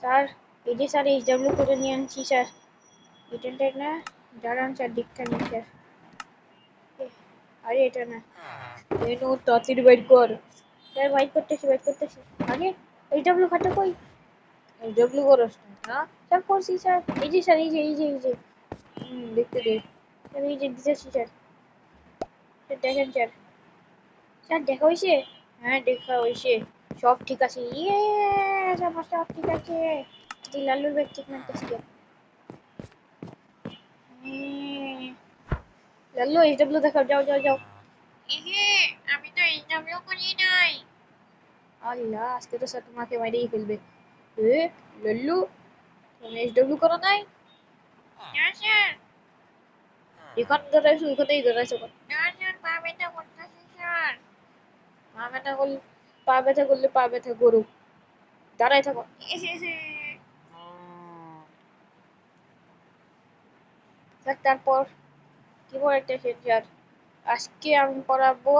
Sir এই যে sir HW করে নিয়ে আনছি স্যার। এটা না, দাঁড়ান স্যার দীক্ষা নিন স্যার। আরে এটা না, নো তাড়াতাড়ি বাইর কর। স্যার বাইর করতেছি আগে। এইচডব্লিউ খাতা কই? এইচডব্লিউ করস না? স্যার করছি স্যার, এই যে স্যার, এই যে দেখতে দে স্যার, এই যে দিতেছি স্যার। দেখেন স্যার, স্যার দেখা হয়েছে? হ্যাঁ দেখা হয়েছে, সব ঠিক আছে। ইয়ে, আমার সব ঠিক আছে। তুই লাল্লুর ব্যাগ ঠিক মারতেছি। লাল্লু এইচডব্লিউ দেখাও, যাও যাও যাও। আমি তো এইচডব্লিউ করি নাই। আল্লাহ, আজকে তো স্যার তোমাকে মেরেই ফেলবে। এ লাল্লু, তুমি এইচডব্লিউ করো নাই? না স্যার। এখান দাঁড়াইছো, এখানেই দাঁড়াইছো। না স্যার, পা ব্যথা করতেছে স্যার। পা ব্যথা করলে পা ব্যথা করুক, দাঁড়াই থাকো। স্যার তারপর কি পড়াইতেছেন স্যার? আজকে আমি পড়াবো,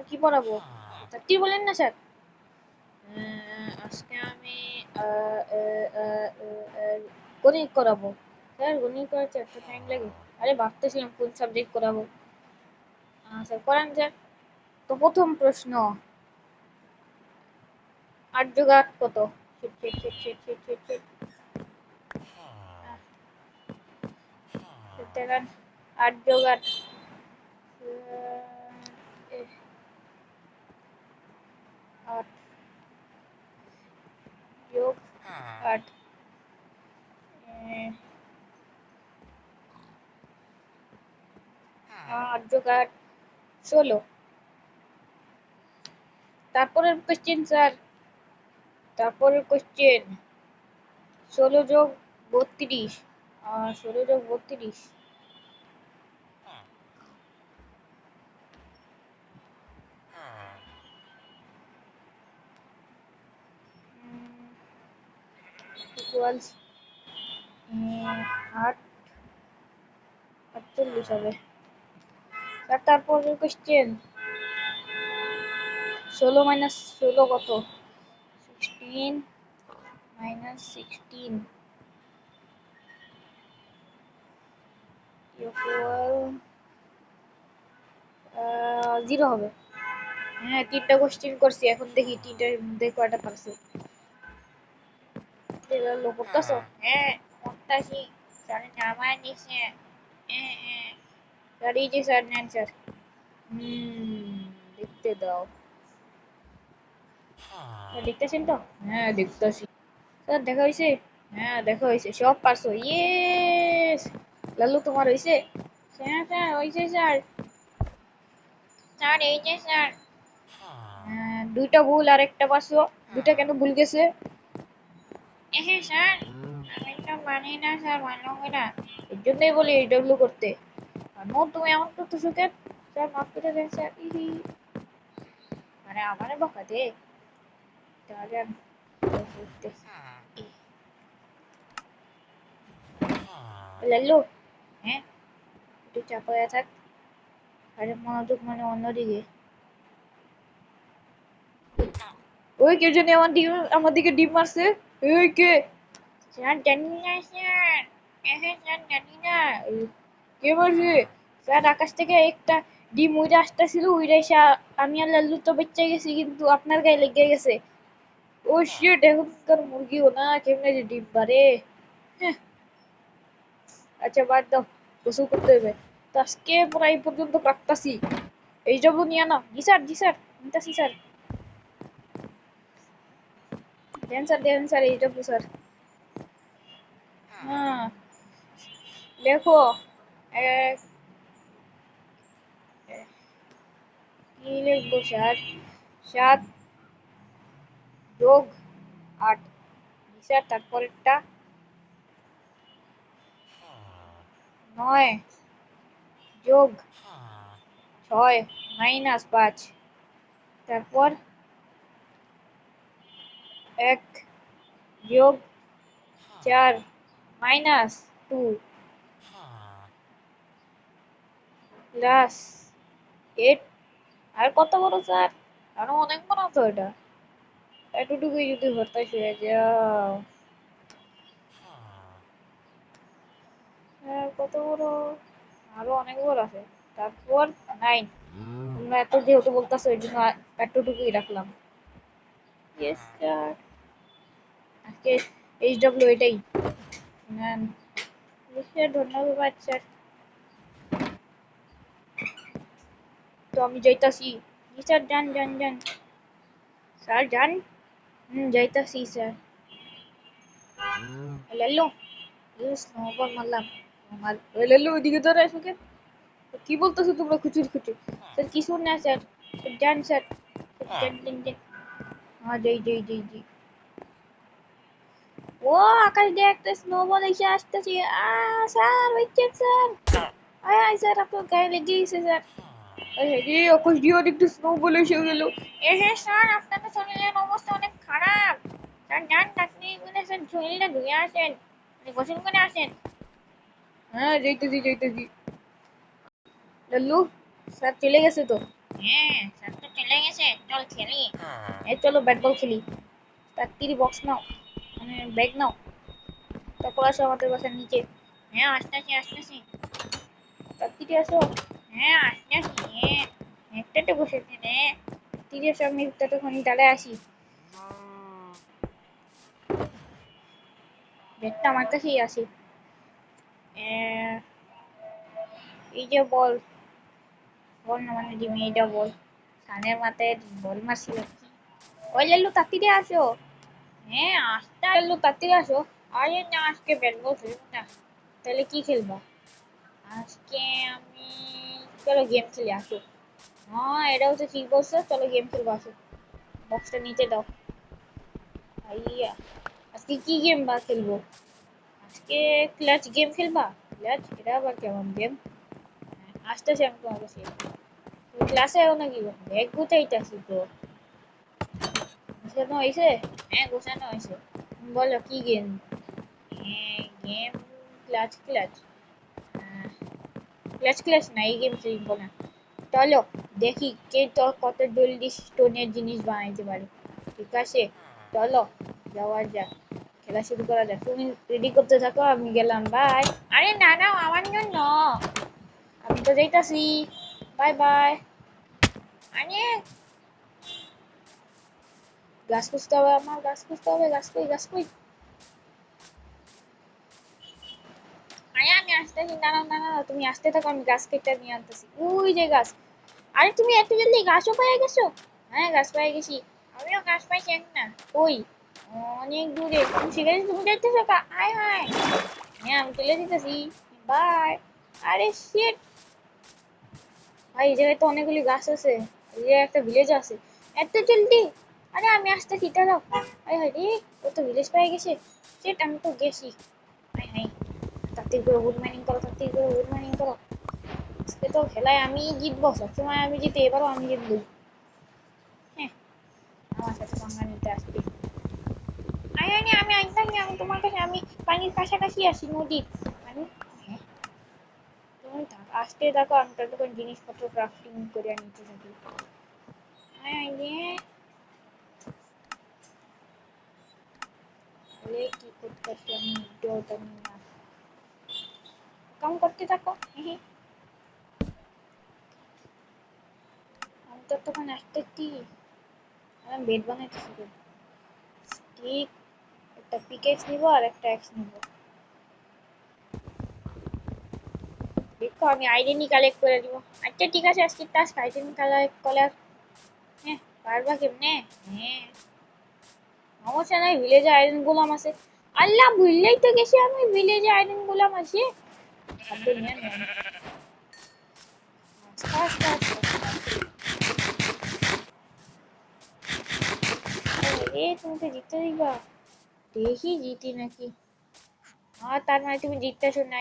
কি পড়াবো? স্যার কি বলেন না স্যার? আজকে আমি আহ, আহ, আহ, আহ, গণিত করাবো। স্যার গণিত করাতে এত টাইম লাগে? আরে ভাবতেছিলাম কোন সাবজেক্ট করাবো। স্যার করান স্যার। তো প্রথম প্রশ্ন, 8 যোগ 8 কত? Shit shit shit shit shit shit shit. দেখেন, 8 যোগ 8, 8 যোগ 8, 8 যোগ 8 16। তারপরের কোশ্চেন স্যার, তারপরের কোশ্চেন 16 যোগ 32, 16 যোগ 32, ইকুয়ালস 8, 48 হবে। তারপরের কোশ্চেন 16 মাইনাস 16 কত? 16 মাইনাস 16 ইকুয়াল 0 হবে। হ্যাঁ, 3টা কোশ্চেন করছি, এখন দেখি 3টার মধ্যে কয়টা পারছো। লো করতেছো? হ্যাঁ করতেছি। স্যার নামায় নিছে। স্যার এই যে স্যার, নেন স্যার। দেখতে দাও। দেখতেছেন তো? হ্যাঁ দেখতেছি। স্যার দেখা হয়েছে? হ্যাঁ দেখা হয়েছে, সব পারছো। ইয়েস, লাল্লু তোমার হয়েছে? হ্যাঁ স্যার হয়েছে স্যার। স্যার এই যে স্যার, 2টা ভুল আর একটা পারছো। 2টা কেন ভুল গেছে? স্যার আমি তো মানি না স্যার, মানলো না। এর জন্যই বলি এইডব্লিউ করতে। নো তুমি এমন করতেছো কেন? স্যার মাফ করে দেন স্যার। মানে আমারে বকা দে, তাহলে আমি করতেছি। লাল্লু, হ্যাঁ একটু চাপায়া থাক, আরে মনোযোগ মানে অন্যদিকে। ওই কে জানি আমার দিকে ডিম মারছে। ওই কে? স্যার জানি না স্যার। স্যার জানি না। কে মারছে? স্যার আকাশ থেকে একটা ডিম উড়ে আসতেছিল, উড়ে এসে আমি আর লাল্লু তো বেঁচে গেছি, কিন্তু আপনার গায়ে লেগে গেছে। ও শিট, এখনকার মুরগিও না কেমনে যে ডিম পারে। হ্যাঁ, আচ্ছা বাদ দাও, গোসল করতে হবে। তো আজকে পুরো এই পর্যন্ত রাখতাছি। এই যাবো নিয়ে না। জি স্যার, জি স্যার, নিতাছি স্যার। দেন স্যার এই যাবো স্যার। হ্যাঁ লেখো। এক, কি লিখবো স্যার? 7 যোগ 8। জি স্যার, তারপরেরটা 9 যোগ 6 মাইনাস 5। তারপর 1 যোগ 4 মাইনাস 2 প্লাস 8। আর কত বড় স্যার? আরো অনেক বড় তো এটা। এতটুকুই যদি হতাশ হয়ে যাও। হ্যাঁ, কত বড়, আরো অনেক বড় আছে। তারপর 9। তোমরা এত যেহেতু বলতেছো এই জন্য এতটুকুই রাখলাম। Yes sir. আজকে HW এটাই নেন। স্যার ধন্যবাদ স্যার। তো আমি যাইতাছি। জি স্যার, যান যান যান স্যার, যান। যাইতাছি স্যার। লাল্লু, স্নোবল মারলাম। লাল্লু ওইদিকে ধরে আসো কেন? কি বলতেছো তোমরা খুচুর খুচুর? স্যার কিছু না স্যার। যান স্যার, যান যান যান। হ্যাঁ, যাই যাই যাই যাই। ও আকাশ দিয়ে একটা স্নোবল এসে আসতেছে। স্যার ওইটেন স্যার। আয় স্যার, আপনার গায়ে লেগে গেছে স্যার। রে আকাশ দিয়ে অনেকটা স্নোবল এসে গেল। হ্যাঁ স্যার, আপনার তো শরীরের অবস্থা অনেক খারাপ। স্যার যান, আপনি মানে স্যার শরীরটা ধুয়ে আসেন, গোসল করে আসেন। হ্যাঁ, যাইতেছি যাইতেছি। লাল্লু, স্যার চলে গেছে তো। হ্যাঁ স্যার তো চলে গেছে, চল খেলি। এই চলো ব্যাট বল খেলি। তাড়াতাড়ি বক্স নাও, মানে ব্যাগ নাও, তারপর আসো আমাদের বাসার নিচে। হ্যাঁ আসতেছি আসতেছি, তাড়াতাড়ি আসো। হ্যাঁ আসতেছি। হ্যাঁ একটাতে বসেছে রে। তাড়াতাড়ি আসো, আমি ততক্ষণ দাঁড়ায় আসি। ব্যাগটা আমার কাছেই আছে। এই যে বল, বল না মানে ডিম, এইটা বল। সানের মাথায় বল মারছিল। ওই লাল্লু তাড়াতাড়ি আসো। হ্যাঁ আসতে লাল্লু তাড়াতাড়ি আসো। আরে না, আজকে ব্যাট বল খেলবো না। তাহলে কি খেলবা? আজকে আমি, চলো গেম খেলে আসো। হ্যাঁ এটা হচ্ছে ঠিক বলছো, চলো গেম খেলবো আসো। বক্সটা নিচে দাও। আইয়া, আজকে কি গেম বা খেলবো? আজকে ক্লাচ গেম খেলবা? ক্লাচ, এটা আবার কেমন গেম? আসতেছি আমি তোমার কাছে। তুমি ক্লাসে আও নাকি? ব্যাগ গুছাইতেছি তো। গোছানো হয়েছে? হ্যাঁ গোছানো হয়েছে। বলো কি গেম? হ্যাঁ game clutch clutch. Clutch clutch না, এই গেম খেলবো না। চলো দেখি কে তো কত জলদি স্টোনের জিনিস বানাইতে পারে। ঠিক আছে, চলো যাওয়া যাক, খেলা শুরু করা যাক। তুমি রেডি করতে থাকো, আমি গেলাম, বাই। আরে না না, আমার জন্য। আমি তো যাইতাছি, বাই বাই। আরে গাছ খুঁজতে হবে, আমার গাছ খুঁজতে হবে। গাছ কই, গাছ কই? আরে আমি আসতেছি, দাঁড়াও দাঁড়াও, তুমি আসতে থাকো, আমি গাছ কেটে নিয়ে আনতেছি। ওই যে গাছ। আরে তুমি এত জলদি গাছও পেয়ে গেছো? হ্যাঁ গাছ পেয়ে গেছি। আমিও গাছ পাইছি একটা। কই? অনেক দূরে। তুমি সেখানে তুমি যাইতেছো কা? আয় হায়। হ্যাঁ আমি চলে যেতেছি, বাই। আরে শিট, ভাই এই জায়গায় তো অনেকগুলি গাছ আছে। এই জায়গায় একটা ভিলেজ আছে। এত জলদি? আরে আমি আসতেছি, দাঁড়াও। আরে হায় রে, ও তো ভিলেজ পেয়ে গেছে। শিট, আমি তো গেছি। হায় হায়, তাড়াতাড়ি করে উড মাইনিং করো, তাড়াতাড়ি করে উড মাইনিং করো। আজকে তো খেলায় আমি জিতবো, সবসময় আমি জিতে, এবারও আমি জিতবো। হ্যাঁ, আমার সাথে পাঙ্গা নিতে আসবে। আরে আরে, আমি একদম, আমি তোমার কাছে, আমি পানির কাছাকাছি আছি, নদীর। আমি, হ্যাঁ, তুমি আসতে থাকো, আমি ততক্ষণ জিনিসপত্র ক্রাফটিং করে নিতে থাকি। আরে রে, আরে কি করতেছি আমি, ভিডিওটা নিয়ে না, কাম করতে থাকো। হ্যাঁ, আমি ততক্ষণ আসতেছি। আমি বেড বানাইতেছি। ঠিক, একটা পিকেক্স নিবো আর একটা এক্স নিবো। দেখো আমি আইডেন্টি কালেক্ট করে দিব। আচ্ছা ঠিক আছে, আজকে টাস্ক আইডেন্টি কালেক্ট করার। হ্যাঁ, পারবা কেমনে? হ্যাঁ, সমস্যা নাই, ভিলেজে আয়রন গোলাম আছে। আল্লাহ, ভুললেই তো গেছি আমি, ভিলেজে আয়রন গোলাম আছে। খাদ্য নিয়ে নেন। আস্তে আস্তে আস্তে আস্তে। আরে তুমি তো জিততে দিবা। দেখি জিতি নাকি। তার মানে তুমি জিততেছো না।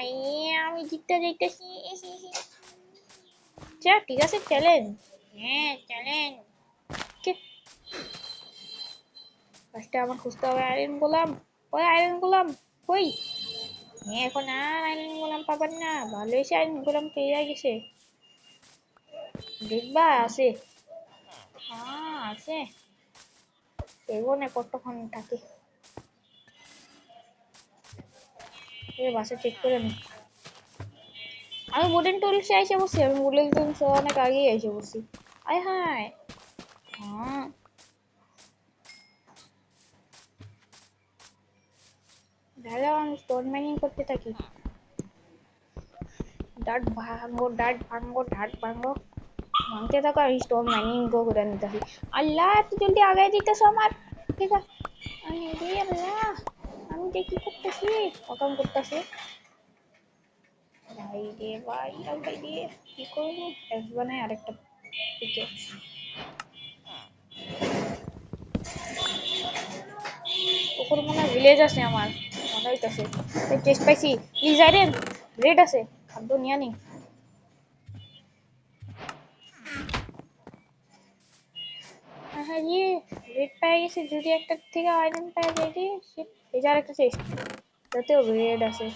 আমি জিততে যাইতেছি। আচ্ছা ঠিক আছে, চ্যালেঞ্জ। হ্যাঁ চ্যালেঞ্জ। ফার্স্টে আমার খুঁজতে হবে আয়রন গোলাম। ওই আয়রন গোলাম কই? হ্যাঁ এখন আর আয়রন গোলাম পাবেন না, ভালো হয়েছে আয়রন গোলাম পেয়ে গেছে। দেখবা আছে? হ্যাঁ আছে। এগোনে কতক্ষণ থাকি বাসে চেক করে নি আমি উডেন টুলসে এসে বসছি আমি উডেন টুলসে অনেক আগেই এসে বসছি আয় হায় হ্যাঁ দাঁড়াও আমি স্টোন মাইনিং করতে থাকি ডাট ভাঙো ভাঙতে থাকো আমি স্টোন মাইনিং করে নিতে থাকি আল্লাহ এত জলদি আগায় দিতেছ আমার ঠিক আছে আল্লাহ আমি যে কি করতেছি অকাম করতেছি ভাই রে ভাই ভাই রে কি করবো এক্স বানাই আরেকটা পিকে ওপর মনে হয় ভিলেজ আছে আমার মনে হইতাছে টেস্ট পাইছি প্লিজ আইরেন রেড আছে খাদ্য নিয়া নি হ্যাঁ ইয়ে রেড পেয়ে গেছে যদি একটা থেকে আয়রন পেয়ে যাই রে এই যে আরেকটা চেস্ট তাতেও রেড আছে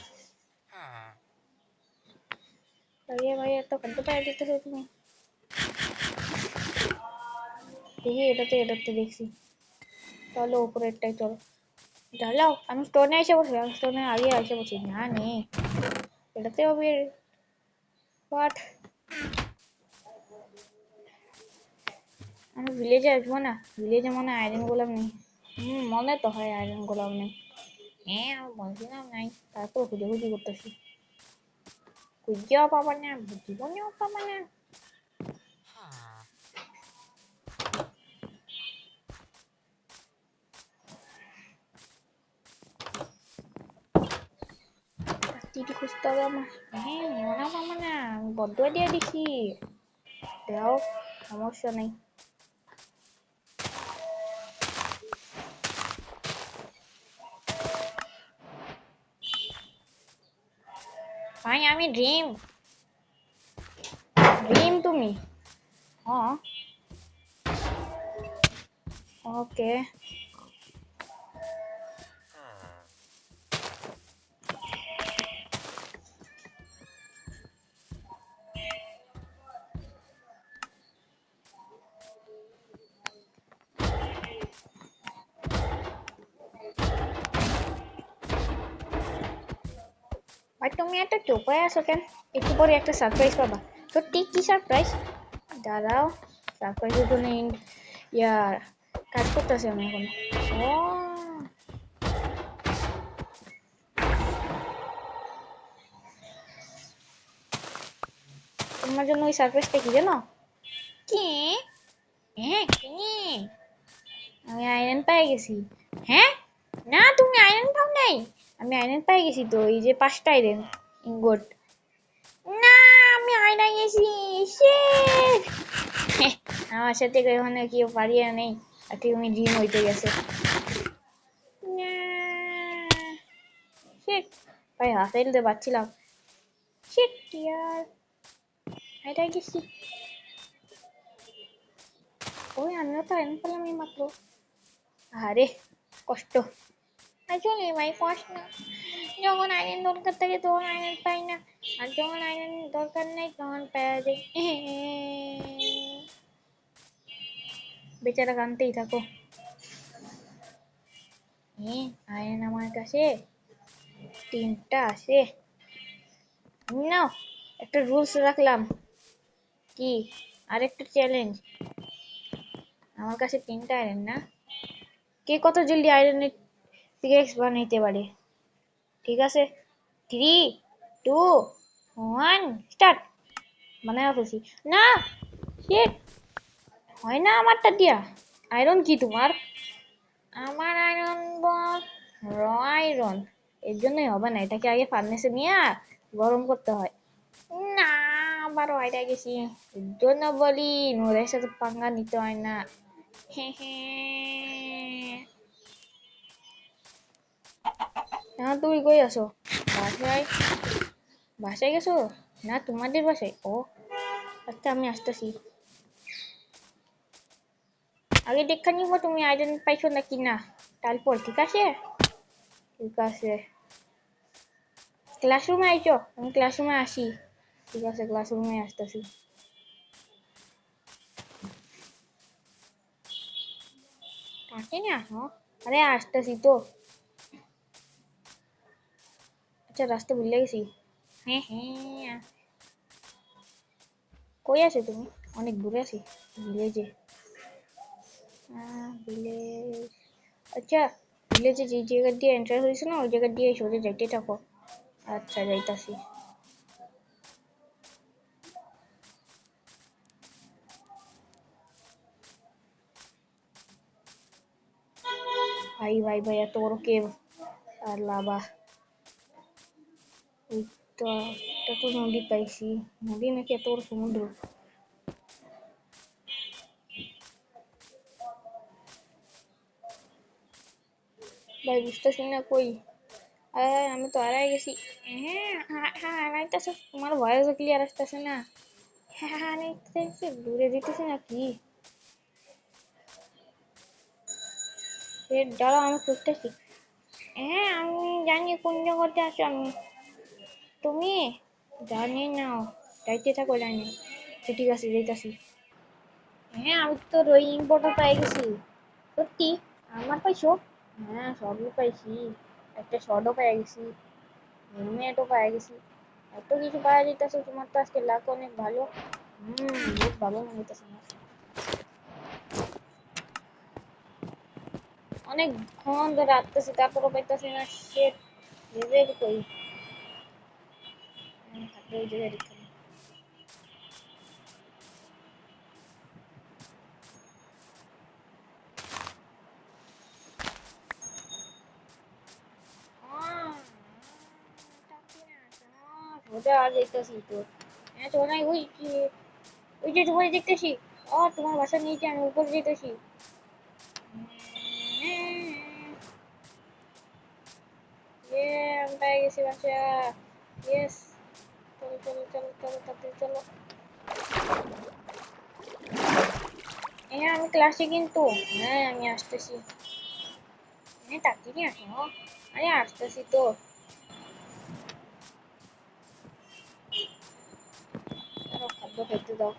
আরে ভাই এত খাদ্য পেয়ে দিতেছো তুমি দেখি এটাতে দেখছি চলো উপরেরটাই চলো ঢালাও আমি স্টোনে এসে বসে আমি স্টোনে আগে এসে বসি না নে এটাতে হবে বাট আমি ভিলেজে আসবো না ভিলেজে মনে হয় আয়রন গোলাম নেই মনে তো হয় আয়রন গোলাম নেই হ্যাঁ আমি বলছিলাম নাই তারপর খুঁজে করতেছি খুঁজেও পাবা না জীবনেও পাবা না রাত্রিটি খুঁজতে হবে আমার হ্যাঁ মনে পাবা না আমি বড্ডুয়া দিয়ে দিছি দেও সমস্যা নেই ভাই আমি ড্রিম তুমি হ্যাঁ ওকে ভাই তুমি একটা চোপায় আছো কেন একটু পরে একটা সারপ্রাইজ পাবা সত্যি কি সারপ্রাইজ দাঁড়াও সারপ্রাইজের জন্য ইয়ার কাজ করতেছি আমি এখন ও তোমার জন্য ওই সারপ্রাইজটা কি জানো কি হ্যাঁ কি আমি আয়রন পেয়ে গেছি হ্যাঁ না তুমি আয়রন পাও নাই আমি আয়রন পেয়ে গেছি তো এই যে 5টা আয়রন ইনগট না আমি আয়রন গেছি শিট আমার সাথে ওখানে কেউ পারিয়া নেই আর তুমি ড্রিম হইতে গেছে না শিট ভাই হাসাই দিতে পারছিলাম শিট ইয়ার আয়রন গেছি ওই আমিও তো আয়রন পেলাম এই মাত্র আরে কষ্ট আসলে ভাই কষ্ট না যখন আয়রন দরকার থাকে তখন আয়রন পাই না আর যখন আয়রন দরকার নেই তখন পাওয়া যায় বেচারা কানতেই থাকো আয়রন আমার কাছে 3টা আছে নাও একটা রুলস রাখলাম কি আরেকটা চ্যালেঞ্জ আমার কাছে 3টা আয়রন না কে কত জলদি আয়রনের পিকেক্স বানাইতে পারে ঠিক আছে 3 2 1 স্টার্ট বানায় ফেলছি না শিট হয় না আমারটা দিয়া আয়রন কি তোমার আমার আয়রন বল র আয়রন এর জন্যই হবে না এটাকে আগে ফার্নেসে নিয়ে গরম করতে হয় না আবারও আইটা গেছি এর জন্য বলি নোরের সাথে পাঙ্গা নিতে হয় না তুমি কই আছো বাসায় বাসায় গেছো না তোমাদের বাসায় ও আচ্ছা আমি আসতেছি আগে দেখে নিব তুমি আয়রন পাইছো নাকি না তারপর ঠিক আছে ক্লাসরুমে আইছো আমি ক্লাসরুমে আসি ঠিক আছে ক্লাসরুমে আসতেছি আসেনি আসো। আরে আসতেছি তো। আচ্ছা রাস্তা ভুলে গেছি। হ্যাঁ হ্যাঁ। কই আছো তুমি? অনেক দূরে আছি। ভিলেজে। ভিলেজ। আচ্ছা ভিলেজে যে জায়গা দিয়ে এন্টার হয়েছে না ওই জায়গা দিয়ে সোজা যাইতে থাকো। আচ্ছা যাইতাছি। ভাই ভাই ভাই এত বড় কেভ আর লাভা। ওইটা এটা তো নদী পাইছি। নদী নাকি এত বড় সমুদ্র? ভাই বুঝতেছি না কই। আরে আমি তো হারাই গেছি। হ্যাঁ হ্যাঁ হ্যাঁ হারাইতেছে তোমার ভয়েসও ক্লিয়ার আসতেছে না। হ্যাঁ হ্যাঁ হারাইতেছে দূরে দিতেছে নাকি? দাঁড়াও আমি খুঁজতেছি। হ্যাঁ আমি জানি কোন জায়গাতে আছো আমি। তুমি জানি না যাইতে থাকো জানি। আচ্ছা ঠিক আছে যাইতাছি। হ্যাঁ আমি তো রোয়িং বোটও পেয়ে গেছি। সত্যি আমার পাইছো? হ্যাঁ সবই পাইছি। একটা শর্টও পেয়ে গেছি। হেলমেটও পেয়ে গেছি। এত কিছু পাওয়া যাইতেছে তোমার তো আজকে লাক অনেক ভালো। বহুত ভালো মনে হইতেছে আমার। অনেকক্ষণ ধরে আসতেছি তারপরও পাইতেছি না। শেট লেভেল কই? থাকলে ওই জায়গায় রেখে দিই। সোজা আর যাইতেছি তো। হ্যাঁ সোনাই ওই যে তোমার দেখতেছি। তোমার বাসার নিচে আমি উপরে যেতেছি। আমি পেয়ে গেছি বাসা। ইয়েস। চলো চলো চলো চলো তাড়াতাড়ি চলো। হ্যাঁ আমি ক্লাসে কিন্তু। হ্যাঁ আমি আসতেছি। হ্যাঁ তাড়াতাড়ি আসো। আরে আসতেছি তো। আরো খাদ্য খেতে দাও।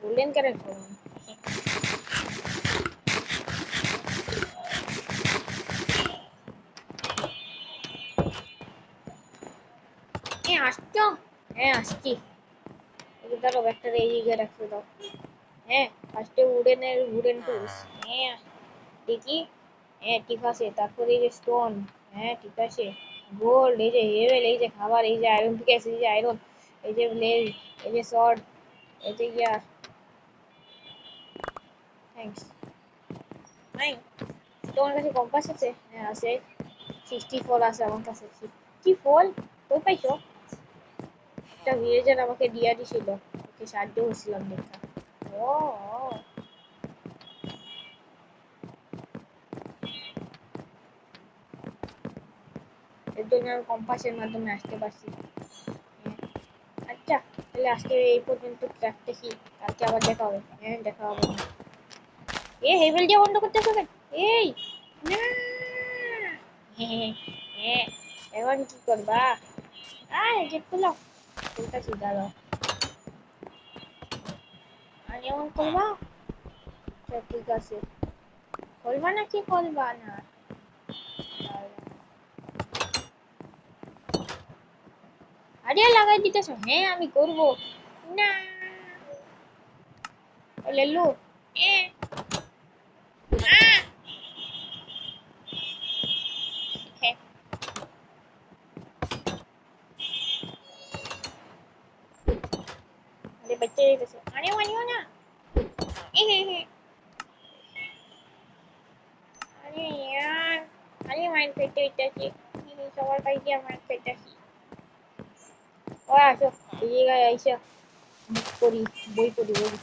বললেন কেন করুন? আসছো? হ্যাঁ আসছি। এই ধরো একটা এই জায়গায় রাখতে দাও। হ্যাঁ ফার্স্টে উডেন টুলস। হ্যাঁ দেখি। হ্যাঁ ঠিক আছে তারপরে এই যে স্টোন। হ্যাঁ ঠিক আছে। গোল্ড এই যে হেভেল এই যে খাবার এই যে আয়রন ঠিক আছে এই যে আয়রন। এই যে ব্লেড এই যে শর্ট এই যে ইয়া। থ্যাঙ্কস। নাই তোমার কাছে কম্পাস আছে? হ্যাঁ আছে। 64 আছে আমার কাছে। 64 কই পাইছো? একটা ভিলেজার আমাকে দিয়া দিছিল। ওকে সাহায্য করছিলাম দেখা। ও ও, এর জন্য আমি কম্পাসের মাধ্যমে আসতে পারছি। হ্যাঁ, আচ্ছা তাহলে আজকে এই পর্যন্ত রাখতেছি। কালকে আবার দেখা হবে। হ্যাঁ দেখা হবে। হেভেল দিয়ে বন্ধ করতেছো কেন? এই না। হ্যাঁ হ্যাঁ এখন কি করবা? গেট খুলো। খুলতেছি দাঁড়াও। আর এমন করবা? আচ্ছা ঠিক আছে। খুলবা নাকি খুলবা না? আরে লাগাই দিতেছো। হ্যাঁ আমি করবো। না লেলু। এ হ্যাঁ আরে বাচ্চা যেতেছে। আরে মানিও না। হ্যাঁ আরে ইয়ার খালি মাইন্ড খাইতে হইতাছি। সবার পাইছি আর মাইন্ড খাইতাছি। ও আসো এই জায়গায় আইসা পড়ি। বই পড়ি বই।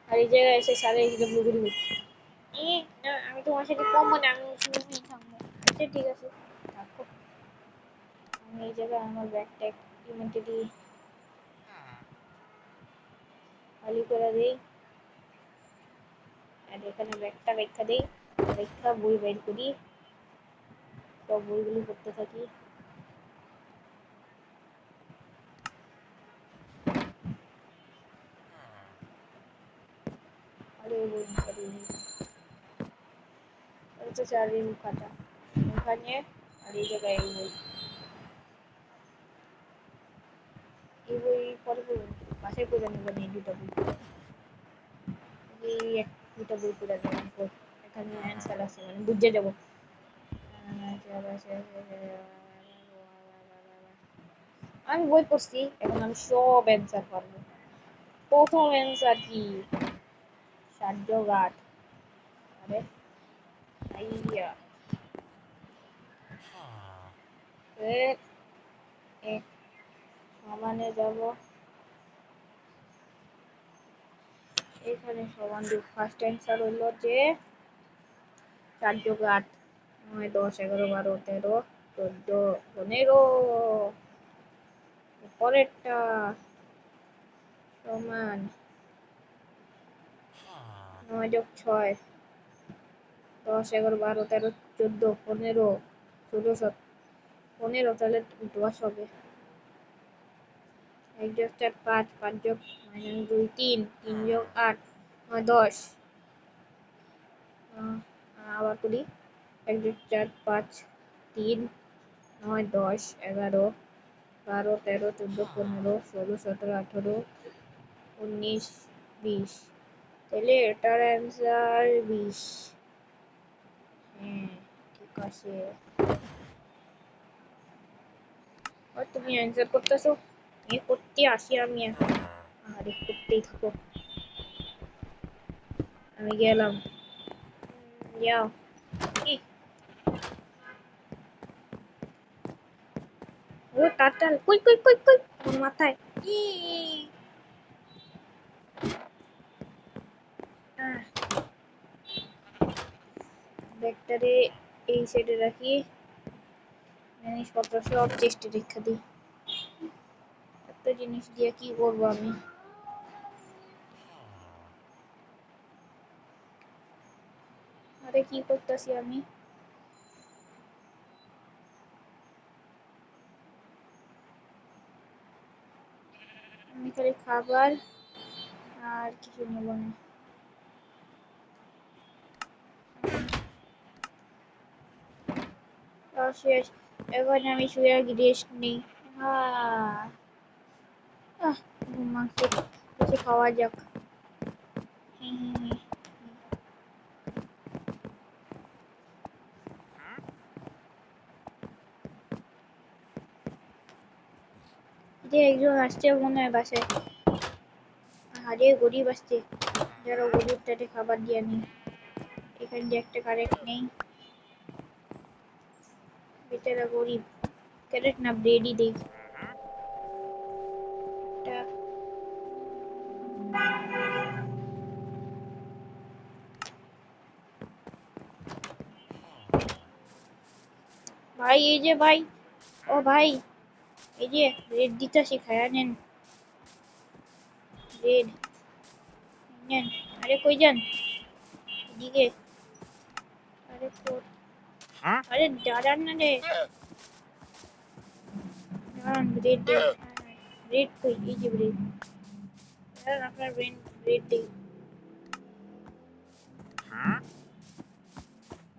আর এই জায়গায় এসে সারা এসে ব্লু করি। না আমি তোমার সাথে কমবো না আমি শুধু থাকবো। আচ্ছা ঠিক আছে থাকো। আমি এই জায়গায় আমার ব্যাগটা ইনভেন্টরি খালি করে দিই। আর এখানে ব্যাগটা রেখা দিই। রেখা বই বের করি। সব বইগুলি পড়তে থাকি। আরে বই সরি আছে আর এই খাতা এখানে আর এই জায়গায় এই বই পরে পড়বেন বাসায় পড়ে নেবেন এই দুটো বই এই দুটো বই পড়ে নেবেন এখানে অ্যান্সার আছে মানে বুঝে যাবো আমি বই পড়ছি এখন আমি সব অ্যান্সার পারবো প্রথম অ্যান্সার কি 7 যোগ 8 আরে আইয়া এর এক সমানে যাব এখানে সমান দিব ফার্স্ট অ্যান্সার হলো যে 4 যোগ 8 9 10 11 12 13 14 15 পরেরটা সমান 9 যোগ 6 10 11 12 13 14 15 16 15 তাহলে 10 হবে 1 যোগ 4 5 5 যোগ -2 3 3 যোগ 8 9 10 আবার করি 1 যোগ 4 5 3 9 10 11 12 13 14 15 16 17 18 19 20 তাহলে এটার অ্যান্সার 20 হ্যাঁ ঠিক আছে আর তুমি অ্যান্সার করতেছো এ করতে আসি আমি এখন আরে করতেই থাকো আমি গেলাম যাও কি ও টাটাল কই কই কই কই আমার মাথায় ই ব্যাগটারে এই সাইডে রাখি জিনিসপত্র সব চেষ্টা রেখে দিই এত জিনিস দিয়ে কি করবো আমি আরে কি করতেছি আমি আমি খালি খাবার আর কিছু নেব না শেষ এখন আমি শুয়ে রেস্ট নেই ঘুমাচ্ছে কিছু খাওয়া যাক যে একজন আসছে মনে হয় বাসায় আরে গরিব আসছে যারা গরিবটাকে খাবার দিয়ে নি এখানে যে একটা কারেক্ট নেই বেচারা গরিব ক্যারেট না ব্রেডই দেই ভাই এই যে ভাই ও ভাই এই যে ব্রেড দিতে শিখায়া নেন ব্রেড নেন আরে কই যান এদিকে আরে আরে দাঁড়ান না রে দাঁড়ান ব্রেড দে ব্রেড কই এই যে ব্রেড দাঁড়ান আপনার ব্রেড দিই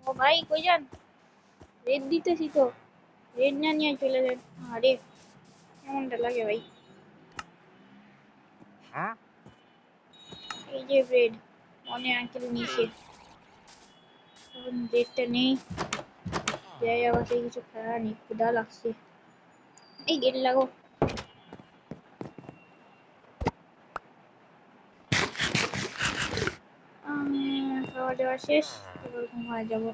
ও ভাই কই যান ব্রেড দিতেছি তো ব্রেড না নিয়ে চলে যান আরে কেমনটা লাগে ভাই এই যে ব্রেড মনে আঙ্কেল নিয়েছে এখন ব্রেডটা নেই যাই আবার কিছু খাওয়া নেই ক্ষুধা লাগছে এই গেট লাগো খাওয়া দাওয়া শেষ এবার ঘুমায় যাবো